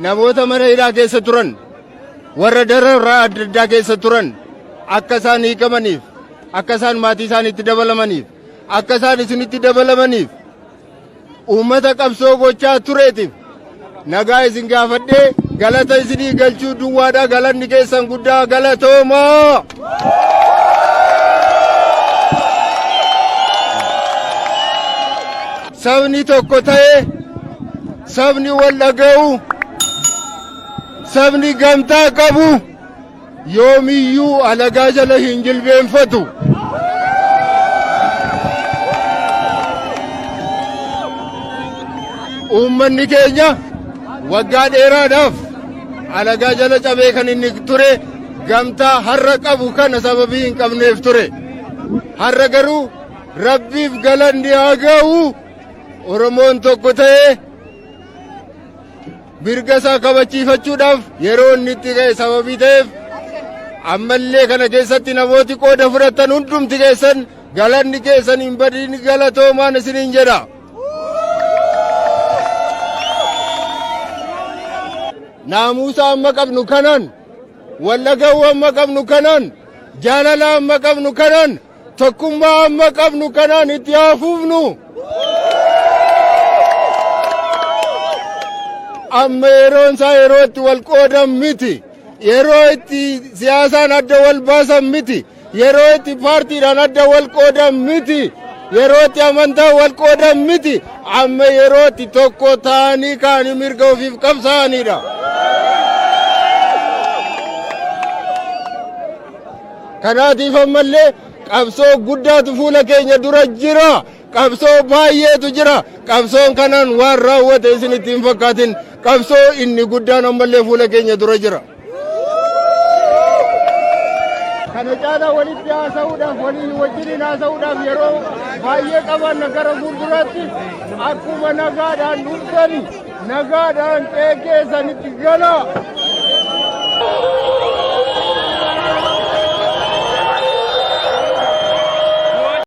namoota mana hidhaa keessa turan warra dararraa adda addaa keessa turan akka isaan hiikamaniif akka isaan maatii isaaniitti dabalamaniif akka isaan isinitti dabalamaniif uummata qabsoo gochaa tureetiif nagaa isin gaafadhee galata isinii galchuu duwwaadhaa galanni keessan guddaa galatoomaa. Sabni tokko ta'ee sabni wal dhaga'u sabni gamtaa qabu yoomiyyuu alagaa jala hin jilbeenfatu. Uummanni keenya waggaa dheeraadhaaf alagaa jala cabee kan inni ture gamtaa har'a qabu kana sababii hin qabneef ture. Har'a garuu rabbiif galanni haa ga'u. Oromoon tokko ta'ee mirga isaa kabachiifachuudhaaf yeroo inni itti ga'e sababii ta'eef ammallee kana keessatti namooti qooda fudhatan hundumti keessan galanni keessan hin badin galatoomaan isiniin jedha. Naamusa amma qabnu kanan wallaga'uu amma qabnu kanan jaalala amma qabnu kanan tokkummaa amma qabnu kanan itti hafuufnu. Amma yeroon isaa yeroo itti wal qoodan miti. Yeroo itti siyaasaan adda wal baasan miti. Yeroo itti paartiidhaan adda wal qoodan miti. Yeroo itti amantaan wal qoodan miti. Amma yeroo itti tokko ta'anii kaanii mirga ofiif qabsaa'anidha. Kanaatiif ammallee qabsoo guddaatu fuula keenya dura jira. Qabsoo baay'eetu jira. Qabsoon kanaan waan raawwate isinitti hin fakkaatin. Qabsoo inni guddaan ammallee fuula keenya dura jira. Kana caalaa walitti haasa'uudhaaf walii wajjiniin haasa'uudhaaf yeroo baay'ee qaban gara fuulduraatti akkuma nagaadhaan dhuftani nagaadhaan qe'ee keessanitti gala.